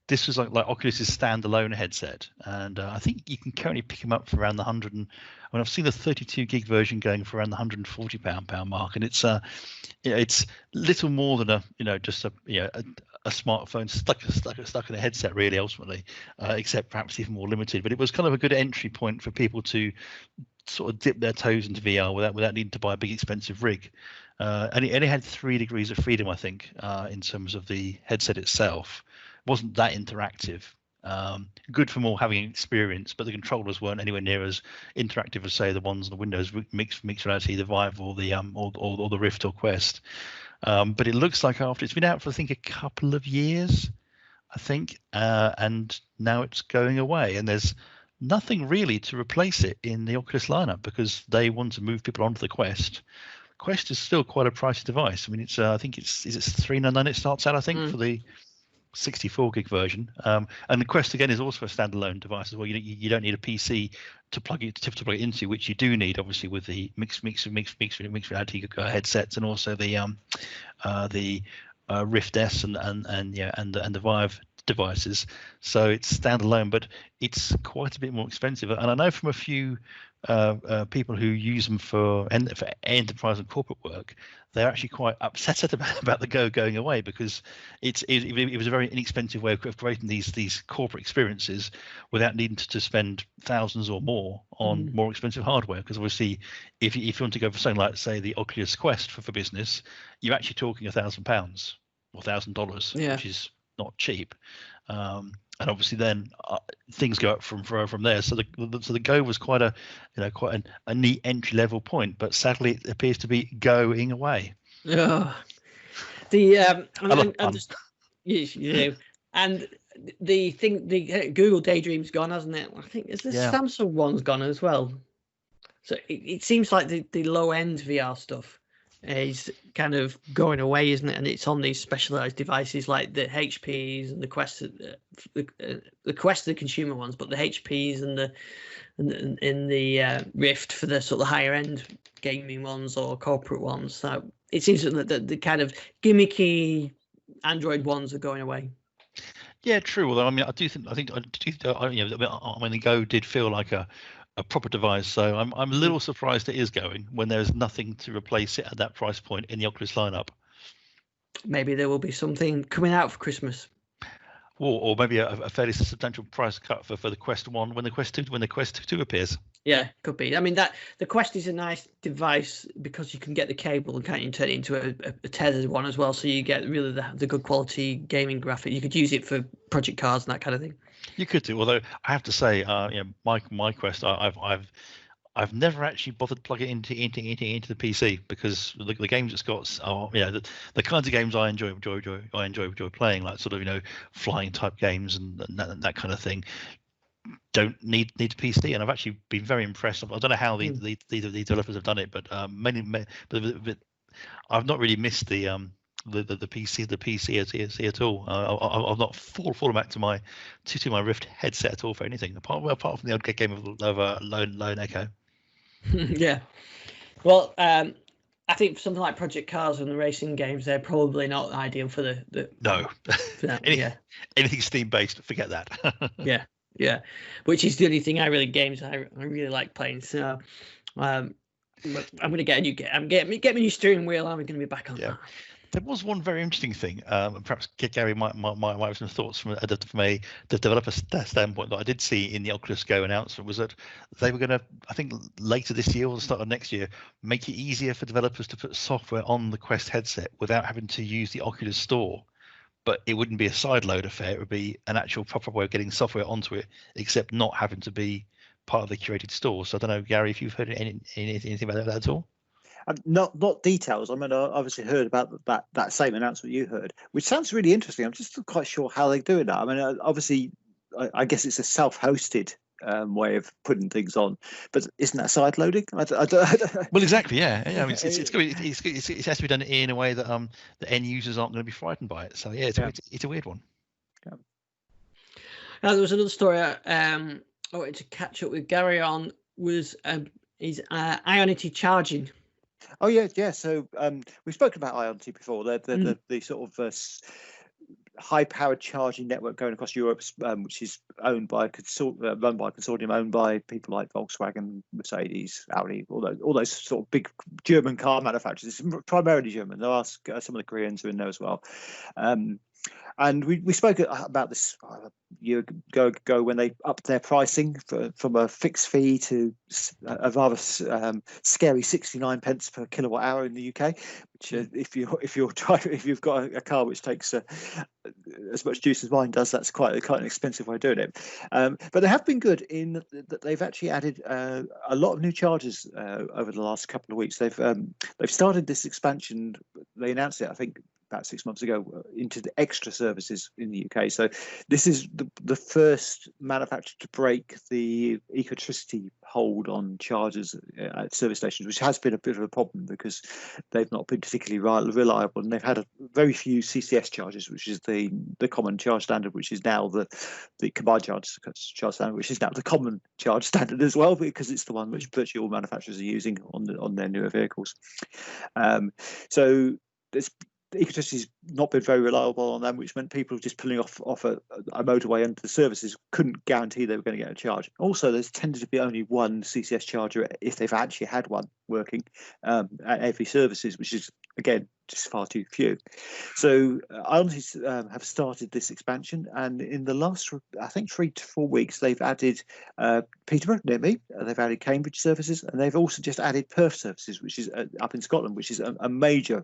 This was like Oculus's standalone headset, and I think you can currently pick them up for around the 100. I've seen the 32 gig version going for around the £140 mark, and it's it's little more than a smartphone stuck in a headset, really, ultimately, except perhaps even more limited. But it was kind of a good entry point for people to sort of dip their toes into VR without needing to buy a big expensive rig. And it had 3 degrees of freedom, I think, in terms of the headset itself. It wasn't that interactive. Good for more having experience, but the controllers weren't anywhere near as interactive as, say, the ones on the Windows mixed reality, the Vive or the or the Rift or Quest. But it looks like after it's been out for, I think, a couple of years, I think, and now it's going away, and there's nothing really to replace it in the Oculus lineup because they want to move people onto the Quest. Quest is still quite a pricey device. I mean, it's I think it's $399 it starts out, I think, for the 64 gig version, and the Quest again is also a standalone device as well. You don't need a PC to plug it into, which you do need obviously with the mixed reality headsets and also the Rift S and the Vive devices. So it's standalone, but it's quite a bit more expensive. And I know from a few people who use them for enterprise and corporate work, they're actually quite upset about the Go going away because it was a very inexpensive way of creating these corporate experiences without needing to spend thousands or more on more expensive hardware. Because obviously, if you want to go for something like, say, the Oculus Quest for business, you're actually talking £1,000 or $1,000, which is not cheap. And obviously then things go up from there. So the Go was quite a neat entry level point, but sadly it appears to be going away. And the thing, the Google Daydream's gone, hasn't it? I think the Samsung one's gone as well. So it seems like the low end VR stuff is kind of going away, isn't it? And it's on these specialized devices like the HPs and the Quest, the Quest, the consumer ones, but the HPs and the Rift for the sort of higher end gaming ones or corporate ones. So it seems that the kind of gimmicky Android ones are going away. Yeah, true. Although I mean, I think the Go did feel like a proper device, so I'm a little surprised it is going when there's nothing to replace it at that price point in the Oculus lineup. Maybe there will be something coming out for Christmas, or maybe a fairly substantial price cut for the Quest 1 when the Quest 2 appears. Yeah, could be. I mean, that the Quest is a nice device because you can get the cable and can't you turn it into a tethered one as well, so you get really the good quality gaming graphic. You could use it for project cars and that kind of thing. You could do, although I have to say, my Quest, I've never actually bothered plugging it into the PC because the games it's got are the kinds of games I enjoy playing, like sort of flying type games and that kind of thing. Don't need a PC, and I've actually been very impressed. I don't know how the developers have done it, but but I've not really missed the PC at all. I've not fallen back to my Rift headset at all for anything apart from the odd game of Lone Echo. Yeah, well, I think for something like Project Cars and the racing games, they're probably not ideal for the no. Anything Steam based, forget that. Yeah, which is the only thing I really like playing. So I'm going to get a new game. Get me a new steering wheel. I'm going to be back on that. There was one very interesting thing. Perhaps Gary might have some thoughts from a developer standpoint that I did see in the Oculus Go announcement was that they were going to, I think later this year or the start of next year, make it easier for developers to put software on the Quest headset without having to use the Oculus Store. But it wouldn't be a sideload affair. It would be an actual proper way of getting software onto it, except not having to be part of the curated store. So I don't know, Gary, if you've heard anything about that at all. Not details. I mean, I obviously heard about that same announcement you heard, which sounds really interesting. I'm just not quite sure how they're doing that. I mean, obviously, I guess it's a self-hosted way of putting things on, but isn't that side loading? I don't. Well, exactly, yeah. I mean, it has to be done in a way that the end users aren't going to be frightened by it. So yeah, it's a weird one. Yeah. Now, there was another story I wanted to catch up with Gary on was is Ionity charging. Oh yeah. So we've spoken about Ionity before. They're the sort of high-powered charging network going across Europe, which is owned by run by a consortium owned by people like Volkswagen, Mercedes, Audi, all those sort of big German car manufacturers. It's primarily German. There are some of the Koreans are in there as well. And we spoke about this year ago when they upped their pricing from a fixed fee to a rather scary 69 pence per kilowatt hour in the UK. Which, if you've got a car which takes as much juice as mine does, that's quite an expensive way of doing it. But they have been good in that they've actually added a lot of new chargers over the last couple of weeks. They've started this expansion. They announced it, I think, about 6 months ago, into the extra services in the UK. So this is the first manufacturer to break the ecotricity hold on chargers at service stations, which has been a bit of a problem because they've not been particularly reliable, and they've had very few CCS chargers, which is the common charge standard, which is now the combined charge standard, which is now the common charge standard as well, because it's the one which virtually all manufacturers are using on their newer vehicles. So the ecotricity's not been very reliable on them, which meant people just pulling off a motorway under the services couldn't guarantee they were going to get a charge. Also, there's tended to be only one CCS charger, if they've actually had one working, at every services, which is, again, just far too few. So Ionity have started this expansion, and in the last, I think, 3 to 4 weeks, they've added Peterborough near me, they've added Cambridge services, and they've also just added Perth services, which is up in Scotland, which is a major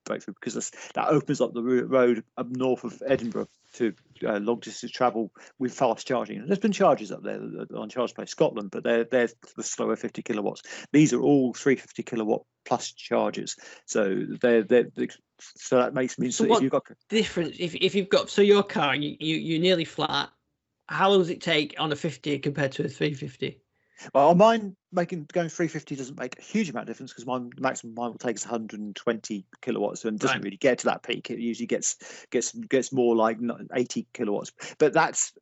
breakthrough, because that opens up the road up north of Edinburgh to long distance travel with fast charging. There's been chargers up there on Charge Place Scotland, but they're the slower 50 kilowatts. These are all 350 kilowatt plus chargers, so so that makes me. So if you've got difference, if you've got, so your car, you're nearly flat. How long does it take on a 50 compared to a 350? Well, on mine, going 350 doesn't make a huge amount of difference, because the maximum mine will take us 120 kilowatts and doesn't really get to that peak. It usually gets more like 80 kilowatts. But that's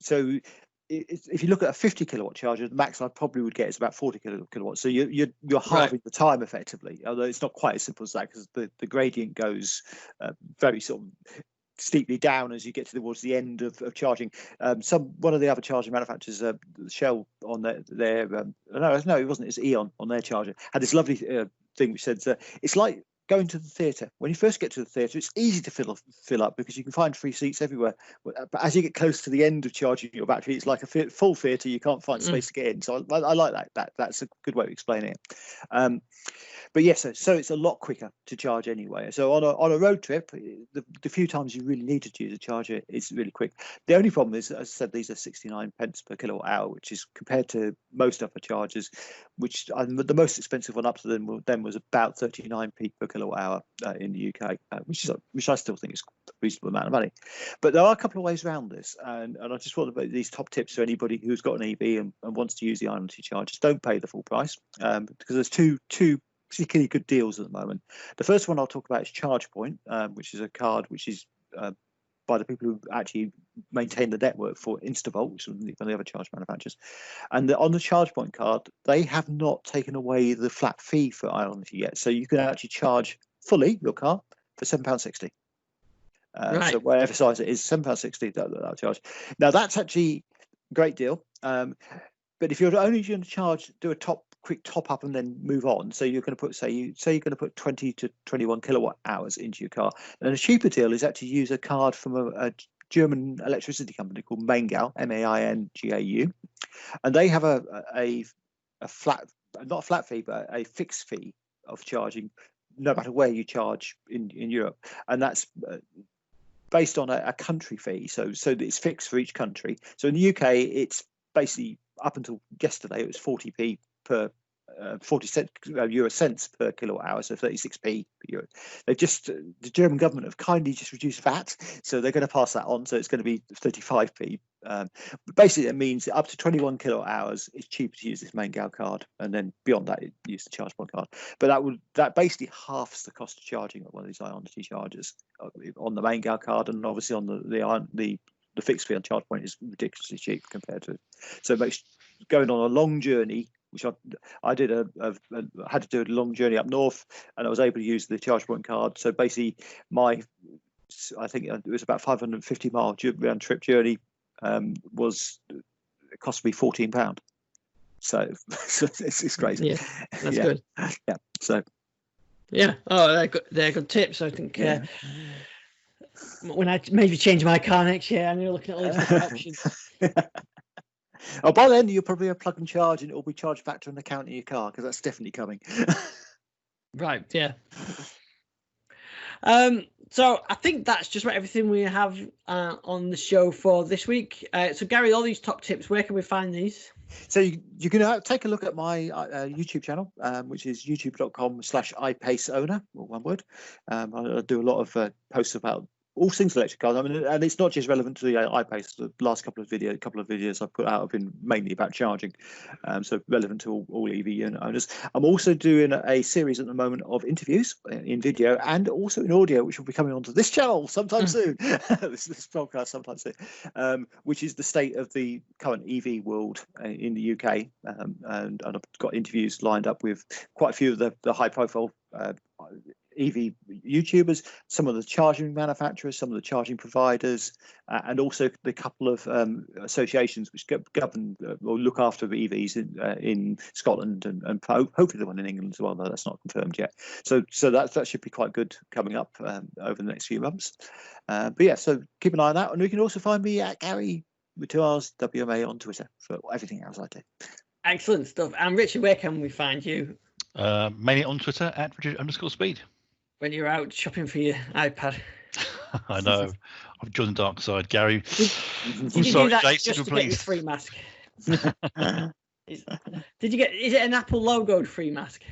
so. If you look at a 50 kilowatt charger, the max I probably would get is about 40 kilowatts. So you're halving the time effectively. Although it's not quite as simple as that, because the gradient goes very sort of steeply down as you get towards the end of charging. One of the other charging manufacturers, Shell, on their no, it wasn't. It's Eon on their charger, had this lovely thing which said it's like going to the theatre. When you first get to the theatre, it's easy to fill up because you can find free seats everywhere. But as you get close to the end of charging your battery, it's like a full theatre. You can't find space to get in. So I like that. That's a good way of explaining it. But yes, so it's a lot quicker to charge anyway. So on a road trip, the few times you really need to use a charger, it's really quick. The only problem is, as I said, these are 69 pence per kilowatt hour, which is, compared to most other chargers, which the most expensive one up to them was about 39p per kilowatt hour in the UK, which I still think is a reasonable amount of money. But there are a couple of ways around this, and I just want to make these top tips for anybody who's got an EV and wants to use the Ionity chargers. Don't pay the full price, because there's two particularly good deals at the moment. The first one I'll talk about is ChargePoint, which is a card which is by the people who actually maintain the network for Instavolt, which is one of the other charge manufacturers. And on the ChargePoint card, they have not taken away the flat fee for Ionity yet. So you can actually charge fully your car for £7.60. Right. So whatever size it is, £7.60 that'll charge. Now that's actually a great deal. But if you're only going to do a quick top up and then move on, so you're going to put you're going to put 20 to 21 kilowatt hours into your car, and a cheaper deal is actually use a card from a German electricity company called Maingau, Maingau, and they have a flat, not a flat fee, but a fixed fee of charging no matter where you charge in Europe, and that's based on a country fee, so it's fixed for each country. So in the UK, it's basically, up until yesterday, it was 40p per 40 euro cents per kilowatt hour, so 36p per euro. The German government have kindly just reduced VAT, so they're going to pass that on, so it's going to be 35p. But basically, it means that up to 21 kilowatt hours, it's cheaper to use this Maingau card, and then beyond that, use the ChargePoint card. But that basically halves the cost of charging of one of these Ionity chargers on the Maingau card, and obviously on the fixed fee on ChargePoint is ridiculously cheap compared to it. So it makes going on a long journey, which I did had to do a long journey up north, and I was able to use the ChargePoint card. So basically, I think it was about 550 mile round trip journey it cost me £14. So it's crazy. Yeah, that's good. Yeah. So yeah. Oh, they're good tips. I think. when I maybe change my car next year, I'm going to look at all these different options. Oh, by then you'll probably have plug and charge, and it will be charged back to an account in your car, because that's definitely coming. Right, yeah. So I think that's just about everything we have on the show for this week. So Gary, all these top tips, where can we find these? So you can take a look at my YouTube channel, which is youtube.com/iPaceowner, one word. I do a lot of posts about all things electric cars. I mean, and it's not just relevant to the iPace. The last couple of videos I've put out have been mainly about charging, so relevant to all EV unit owners. I'm also doing a series at the moment of interviews in video and also in audio, which will be coming onto this channel sometime soon. this podcast sometime soon, which is the state of the current EV world in the UK, and I've got interviews lined up with quite a few of the high-profile EV YouTubers, some of the charging manufacturers, some of the charging providers, and also the couple of associations which govern or look after EVs in Scotland and hopefully the one in England as well, though that's not confirmed yet. So that should be quite good coming up over the next few months. But yeah, so keep an eye on that, and you can also find me at Gary with 2 R's WMA on Twitter for everything else I do. Excellent stuff. And Richard, where can we find you? Mainly on Twitter at Richard_Speed. When you're out shopping for your iPad. I know. I've joined the dark side, Gary. Did you do that just to get your free mask? Is it an Apple logoed free mask?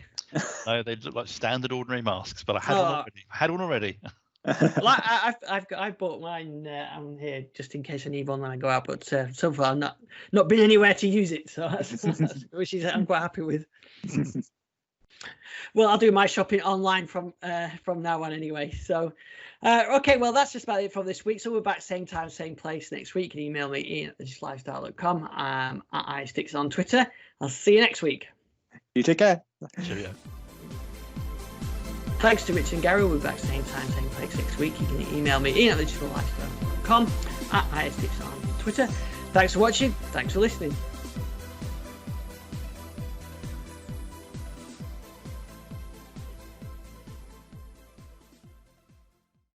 No, they look like standard ordinary masks, but I had one already. Well, I've bought mine on here just in case I need one when I go out, but so far I'm not been anywhere to use it, so which is I'm quite happy with. Well, I'll do my shopping online from now on anyway. So, okay, well, that's just about it for this week. So we're back same time, same place next week. You can email me, ian@digitalifestyle.com, at iSticks on Twitter. I'll see you next week. You take care. Cheerio. Thanks to Rich and Gary. We'll be back same time, same place next week. You can email me, ian@digitalifestyle.com, at iSticks on Twitter. Thanks for watching. Thanks for listening.